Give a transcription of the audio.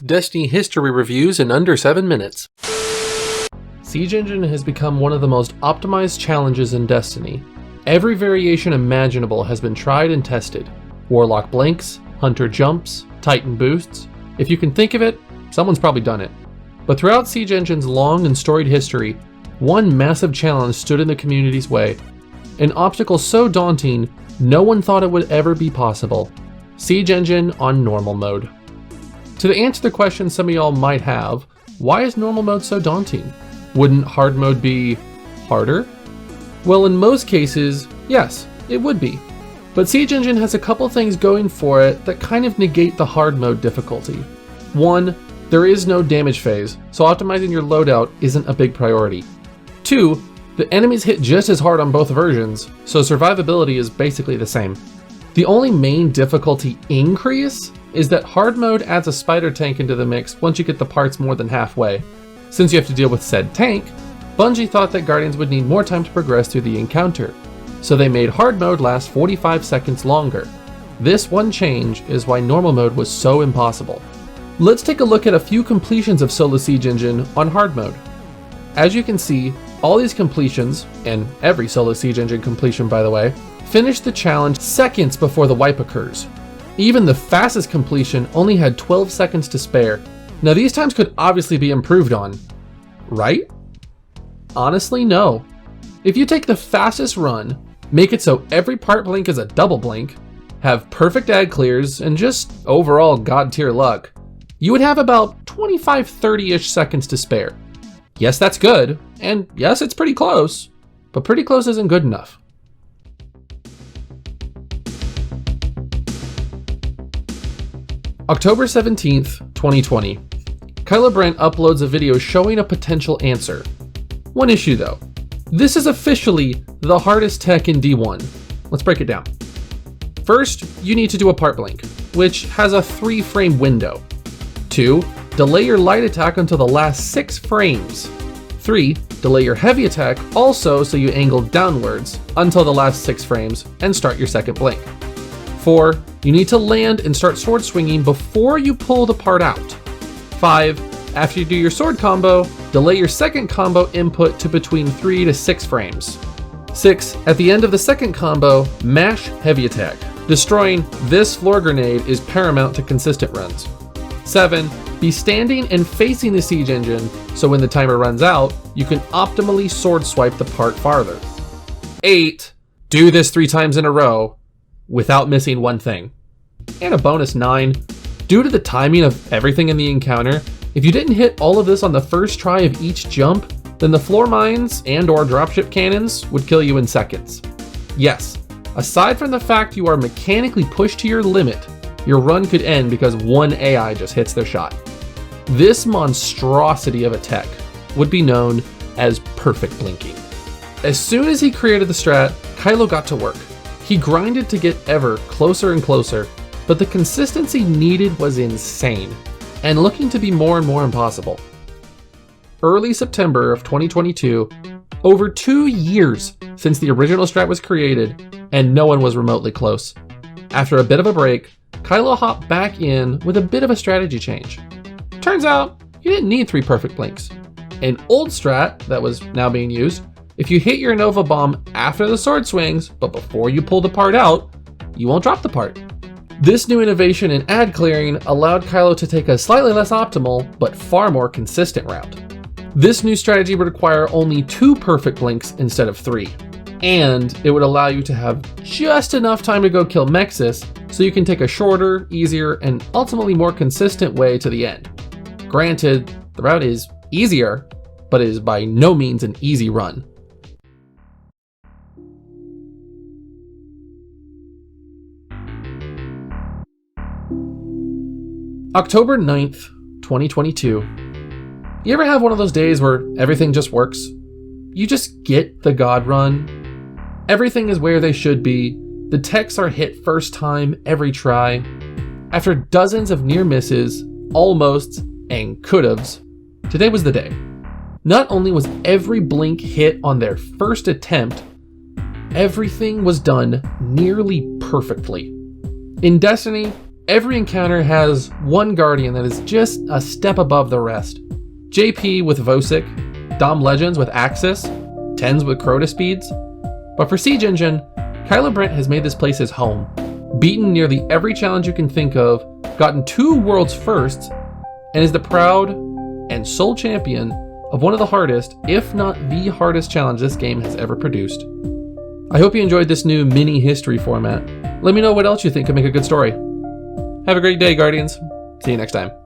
Destiny history reviews in under 7 minutes. Siege Engine has become one of the most optimized challenges in Destiny. Every variation imaginable has been tried and tested. Warlock blinks, Hunter jumps, Titan boosts. If you can think of it, someone's probably done it. But throughout Siege Engine's long and storied history, one massive challenge stood in the community's way. An obstacle so daunting, no one thought it would ever be possible. Siege Engine on normal mode. To answer the question some of y'all might have, why is normal mode so daunting? Wouldn't hard mode be harder? Well, in most cases, yes, it would be. But Siege Engine has a couple things going for it that kind of negate the hard mode difficulty. One, there is no damage phase, so optimizing your loadout isn't a big priority. Two, the enemies hit just as hard on both versions, so survivability is basically the same. The only main difficulty increase is that hard mode adds a spider tank into the mix once you get the parts more than halfway. Since you have to deal with said tank, Bungie thought that Guardians would need more time to progress through the encounter, so they made hard mode last 45 seconds longer. This one change is why normal mode was so impossible. Let's take a look at a few completions of Solo Siege Engine on hard mode. As you can see, all these completions, and every Solo Siege Engine completion by the way, finish the challenge seconds before the wipe occurs. Even the fastest completion only had 12 seconds to spare. Now these times could obviously be improved on, right? Honestly, no. If you take the fastest run, make it so every part blink is a double blink, have perfect ad clears, and just overall god tier luck, you would have about 25-30-ish seconds to spare. Yes, that's good, and yes, it's pretty close, but pretty close isn't good enough. October 17th, 2020. Kylo Brent uploads a video showing a potential answer. One issue though. This is officially the hardest tech in D1. Let's break it down. First, you need to do a part blink, which has a 3-frame window. 2, delay your light attack until the last 6 frames. 3, delay your heavy attack also so you angle downwards until the last 6 frames and start your second blink. 4, you need to land and start sword swinging before you pull the part out. 5, after you do your sword combo, delay your second combo input to between 3 to 6 frames. 6, at the end of the second combo, mash heavy attack. Destroying this floor grenade is paramount to consistent runs. 7, be standing and facing the Siege Engine so when the timer runs out, you can optimally sword swipe the part farther. 8, do this 3 times in a row without missing one thing. And a bonus 9, due to the timing of everything in the encounter, if you didn't hit all of this on the first try of each jump, then the floor mines and or dropship cannons would kill you in seconds. Yes, aside from the fact you are mechanically pushed to your limit, your run could end because one AI just hits their shot. This monstrosity of a tech would be known as perfect blinking. As soon as he created the strat, Kylo got to work. He grinded to get ever closer and closer, but the consistency needed was insane, and looking to be more and more impossible. Early September of 2022, over 2 years since the original strat was created, and no one was remotely close. After a bit of a break, Kylo hopped back in with a bit of a strategy change. Turns out, you didn't need 3 perfect blinks. An old strat that was now being used, if you hit your Nova Bomb after the sword swings, but before you pull the part out, you won't drop the part. This new innovation in ad clearing allowed Kylo to take a slightly less optimal, but far more consistent route. This new strategy would require only 2 perfect blinks instead of 3, and it would allow you to have just enough time to go kill Mexis so you can take a shorter, easier, and ultimately more consistent way to the end. Granted, the route is easier, but it is by no means an easy run. October 9th, 2022. You ever have one of those days where everything just works? You just get the God run. Everything is where they should be. The techs are hit first time, every try. After dozens of near misses, almosts, and could'ves, today was the day. Not only was every blink hit on their first attempt, everything was done nearly perfectly. In Destiny, every encounter has one Guardian that is just a step above the rest. JP with Vosic, Dom Legends with Axis, Tens with Crota Speeds. But for Siege Engine, Kylo Brent has made this place his home. Beaten nearly every challenge you can think of, gotten 2 world's firsts, and is the proud and sole champion of one of the hardest, if not the hardest challenge this game has ever produced. I hope you enjoyed this new mini history format. Let me know what else you think could make a good story. Have a great day, Guardians. See you next time.